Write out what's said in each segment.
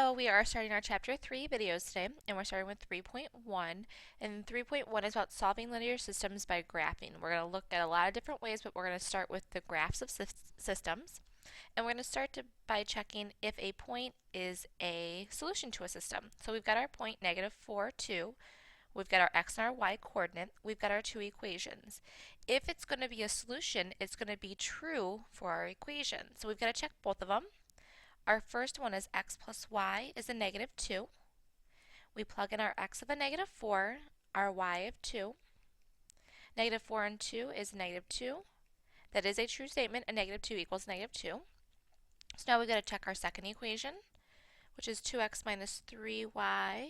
So we are starting our Chapter 3 videos today, and we're starting with 3.1. And 3.1 is about solving linear systems by graphing. We're going to look at a lot of different ways, but we're going to start with the graphs of systems. And we're going to start by checking if a point is a solution to a system. So we've got our point, negative 4, 2. We've got our x and our y coordinate. We've got our two equations. If it's going to be a solution, it's going to be true for our equation. So we've got to check both of them. Our first one is x plus y is a negative 2. We plug in our x of a negative 4, our y of 2. Negative 4 and 2 is negative 2. That is a true statement. A negative 2 equals negative 2. So now we've got to check our second equation, which is 2x minus 3y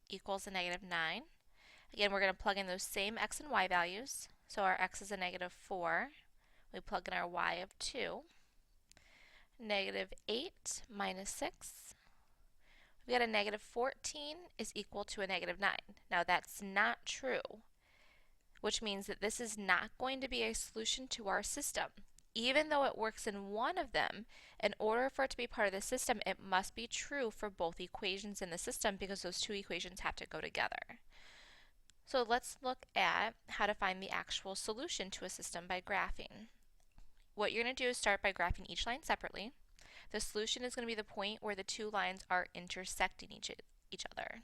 equals a negative 9. Again, we're going to plug in those same x and y values. So our x is a negative 4. We plug in our y of 2. Negative 8 minus 6. We got a negative 14 is equal to a negative 9. Now that's not true, which means that this is not going to be a solution to our system. Even though it works in one of them, in order for it to be part of the system, it must be true for both equations in the system because those two equations have to go together. So let's look at how to find the actual solution to a system by graphing. What you're going to do is start by graphing each line separately. The solution is going to be the point where the two lines are intersecting each other.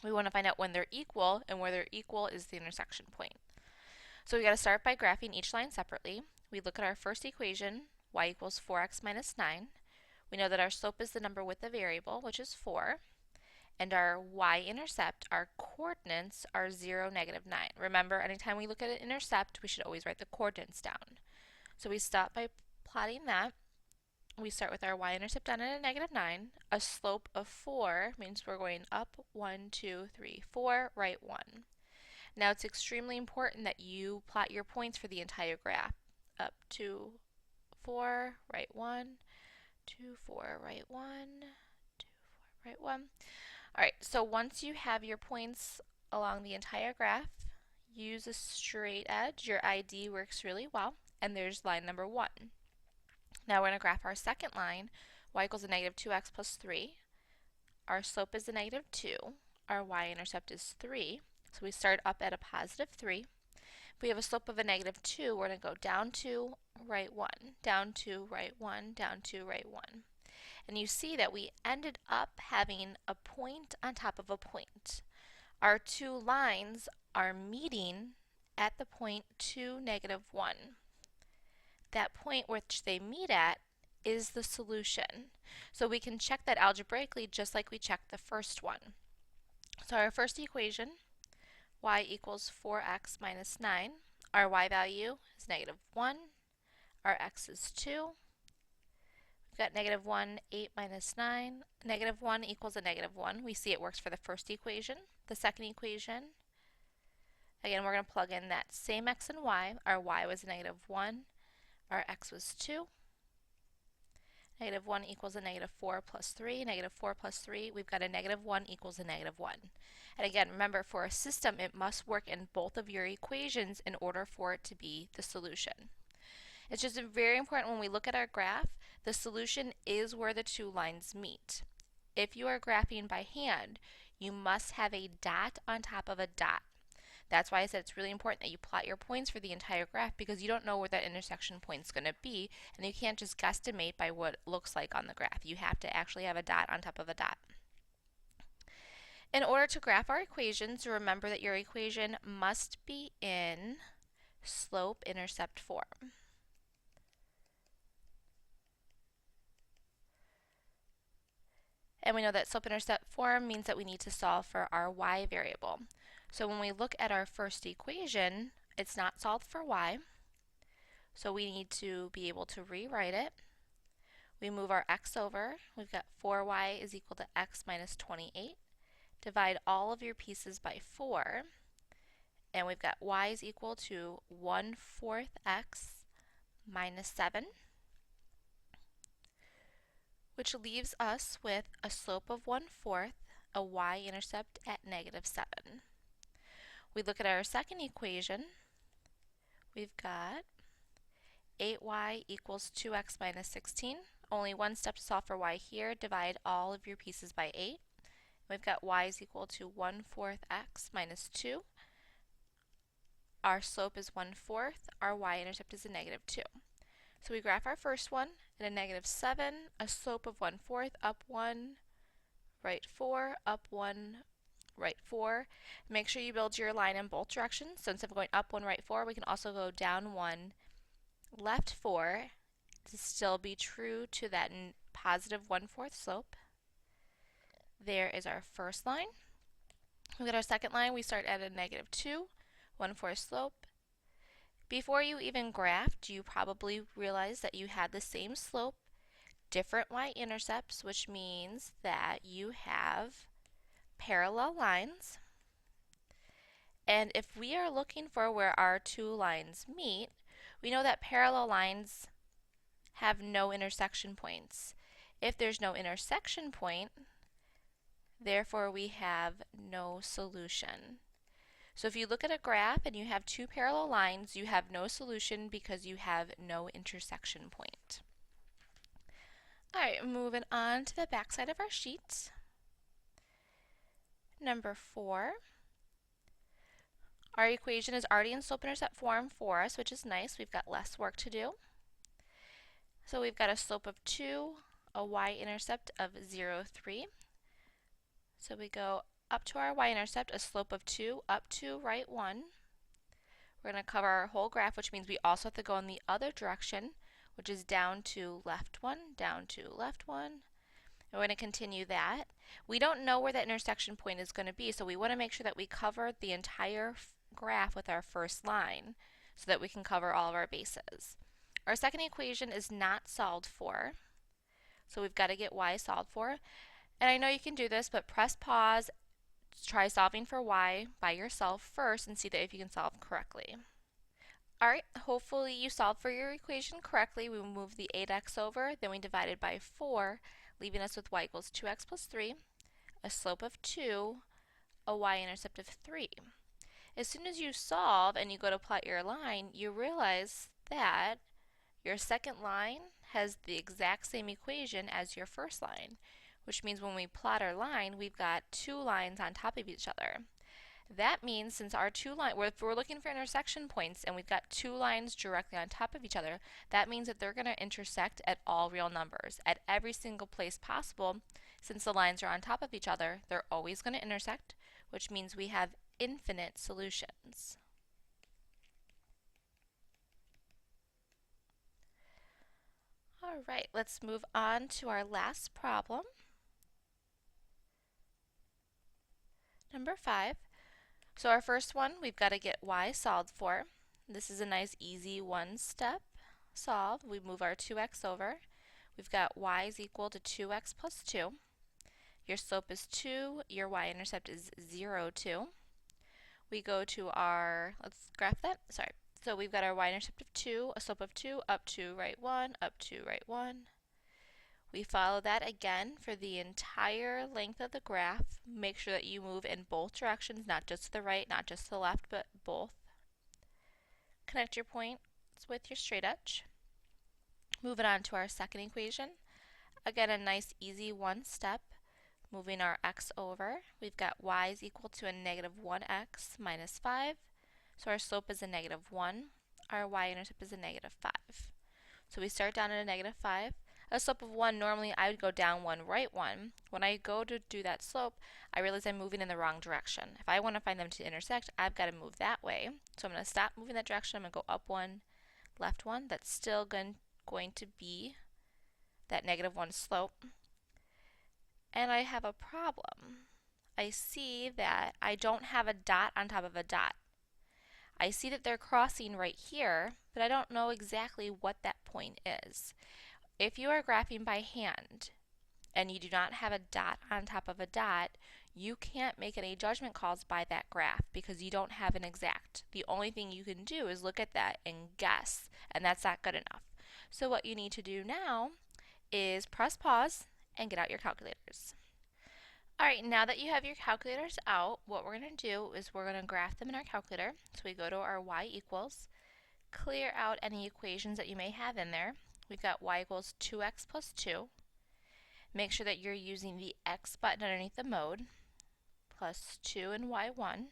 We want to find out when they're equal, and where they're equal is the intersection point. So we got to start by graphing each line separately. We look at our first equation, y equals 4x minus 9. We know that our slope is the number with the variable, which is 4. And our y-intercept, our coordinates, are 0, negative 9. Remember, anytime we look at an intercept, we should always write the coordinates down. So we start by plotting that. We start with our y-intercept down at a negative 9. A slope of 4 means we're going up 1, 2, 3, 4, right 1. Now it's extremely important that you plot your points for the entire graph. Up 2, 4, right 1, 2, 4, right 1, 2, 4, right 1. Alright, so once you have your points along the entire graph, use a straight edge. Your ID works really well. And there's line number 1. Now we're going to graph our second line, y equals a negative 2x plus 3. Our slope is a negative 2. Our y-intercept is 3. So we start up at a positive 3. If we have a slope of a negative 2, we're going to go down 2, right 1, down 2, right 1, down 2, right 1. And you see that we ended up having a point on top of a point. Our two lines are meeting at the point 2, negative 1. That point which they meet at is the solution. So we can check that algebraically just like we checked the first one. So our first equation, y equals 4x minus 9. Our y value is negative 1. Our x is 2. We've got negative 1, 8 minus 9. Negative 1 equals a negative 1. We see it works for the first equation. The second equation, again, we're going to plug in that same x and y. Our y was a negative 1. Our x was 2. Negative 1 equals a negative 4 plus 3. Negative 4 plus 3, we've got a negative 1 equals a negative 1. And again, remember, for a system, it must work in both of your equations in order for it to be the solution. It's just very important when we look at our graph, the solution is where the two lines meet. If you are graphing by hand, you must have a dot on top of a dot. That's why I said it's really important that you plot your points for the entire graph, because you don't know where that intersection point is going to be, and you can't just guesstimate by what it looks like on the graph. You have to actually have a dot on top of a dot. In order to graph our equations, remember that your equation must be in slope-intercept form. And we know that slope-intercept form means that we need to solve for our y variable. So when we look at our first equation, it's not solved for y. So we need to be able to rewrite it. We move our x over. We've got 4y is equal to x minus 28. Divide all of your pieces by 4. And we've got y is equal to 1/4 x minus 7. Which leaves us with a slope of 1/4, a y-intercept at negative 7. We look at our second equation. We've got 8y equals 2x minus 16. Only one step to solve for y here. Divide all of your pieces by 8. We've got y is equal to 1/4 x minus 2. Our slope is 1/4. Our y-intercept is a -2. So we graph our first one at a -7, a slope of 1/4, up 1, right 4, up 1, right 4. Make sure you build your line in both directions. So instead of going up 1, right 4, we can also go down 1, left 4 to still be true to that positive 1/4 slope. There is our first line. We get our second line. We start at a -2, 1/4 slope. Before you even graphed, you probably realized that you had the same slope, different y-intercepts, which means that you have parallel lines. And if we are looking for where our two lines meet, we know that parallel lines have no intersection points. If there's no intersection point, therefore we have no solution. So if you look at a graph and you have two parallel lines, you have no solution because you have no intersection point. Alright, moving on to the back side of our sheet. Number 4. Our equation is already in slope-intercept form for us, which is nice. We've got less work to do. So we've got a slope of 2, a y-intercept of 0, 3. So we go up to our y-intercept, a slope of 2, up 2, right 1. We're going to cover our whole graph, which means we also have to go in the other direction, which is down 2, left 1, down 2, left 1. And we're going to continue that. We don't know where that intersection point is going to be, so we want to make sure that we cover the entire graph with our first line so that we can cover all of our bases. Our second equation is not solved for, so we've got to get y solved for. And I know you can do this, but press pause, try solving for y by yourself first and see that if you can solve correctly. Alright, hopefully you solved for your equation correctly. We move the 8x over, then we divide it by 4, leaving us with y equals 2x plus 3, a slope of 2, a y-intercept of 3. As soon as you solve and you go to plot your line, you realize that your second line has the exact same equation as your first line, which means when we plot our line, we've got two lines on top of each other. That means since our two lines, if we're looking for intersection points and we've got two lines directly on top of each other, that means that they're going to intersect at all real numbers. At every single place possible, since the lines are on top of each other, they're always going to intersect, which means we have infinite solutions. Alright, let's move on to our last problem. Number 5. So our first one, we've got to get y solved for. This is a nice easy one-step solve. We move our 2x over. We've got y is equal to 2x plus 2. Your slope is 2. Your y-intercept is 0, 2. We go to our, let's graph that, sorry. So we've got our y-intercept of 2, a slope of 2, up 2, right 1, up 2, right 1. We follow that again for the entire length of the graph. Make sure that you move in both directions, not just to the right, not just to the left, but both. Connect your points with your straight edge. Moving on to our second equation. Again, a nice easy one step. Moving our x over, we've got y is equal to a -1x minus 5. So our slope is a -1. Our y-intercept is a -5. So we start down at a -5. A slope of 1, normally I would go down 1, right 1. When I go to do that slope, I realize I'm moving in the wrong direction. If I want to find them to intersect, I've got to move that way. So I'm going to stop moving that direction. I'm going to go up 1, left 1. That's still going to be that -1 slope. And I have a problem. I see that I don't have a dot on top of a dot. I see that they're crossing right here, but I don't know exactly what that point is. If you are graphing by hand and you do not have a dot on top of a dot, you can't make any judgment calls by that graph because you don't have an exact. The only thing you can do is look at that and guess, and that's not good enough. So what you need to do now is press pause and get out your calculators. Alright, now that you have your calculators out, what we're going to do is we're going to graph them in our calculator. So we go to our y equals, clear out any equations that you may have in there. we've got y equals 2x plus 2. Make sure that you're using the x button underneath the mode, plus 2 in y1.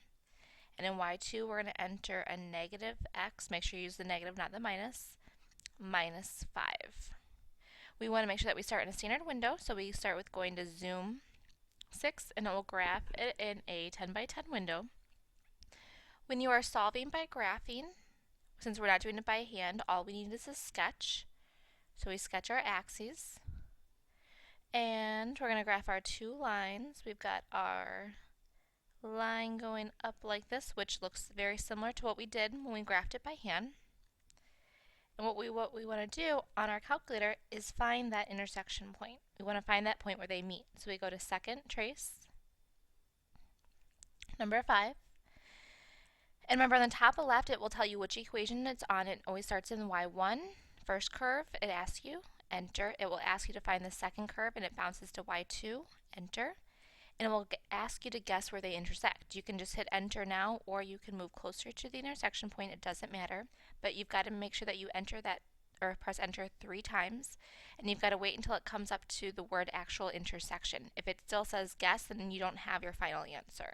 And in y2, we're going to enter a negative x. Make sure you use the negative, not the minus, minus 5. We want to make sure that we start in a standard window, so we start with going to zoom 6, and it will graph it in a 10 by 10 window. When you are solving by graphing, since we're not doing it by hand, all we need is a sketch. So we sketch our axes, and we're going to graph our two lines. We've got our line going up like this, which looks very similar to what we did when we graphed it by hand. And what we want to do on our calculator is find that intersection point. We want to find that point where they meet. So we go to second trace, number 5. And remember, on the top left, it will tell you which equation it's on. It always starts in y1. First curve, it asks you, enter. It will ask you to find the second curve, and it bounces to y2, enter. And it will ask you to guess where they intersect. You can just hit enter now, or you can move closer to the intersection point. It doesn't matter, but you've got to make sure that you enter that, or press enter 3 times, and you've got to wait until it comes up to the word actual intersection. If it still says guess, then you don't have your final answer.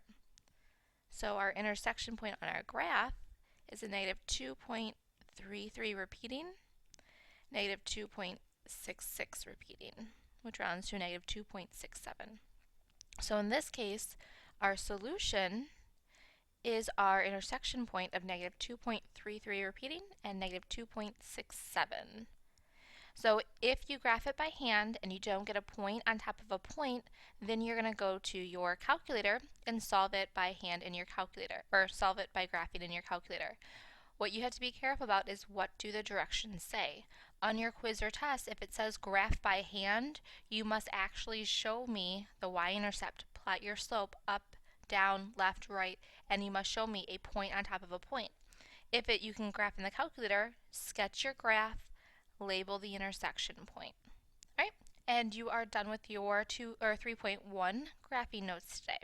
So our intersection point on our graph is a negative 2.33 repeating, negative 2.66 repeating, which rounds to a negative 2.67. So in this case, our solution is our intersection point of negative 2.33 repeating and negative 2.67. So if you graph it by hand and you don't get a point on top of a point, then you're going to go to your calculator and solve it by hand in your calculator, or solve it by graphing in your calculator. What you have to be careful about is, what do the directions say? On your quiz or test, if it says graph by hand, you must actually show me the y-intercept. Plot your slope up, down, left, right, and you must show me a point on top of a point. If you can graph in the calculator, sketch your graph, label the intersection point. All right, and you are done with your 3.1 graphing notes today.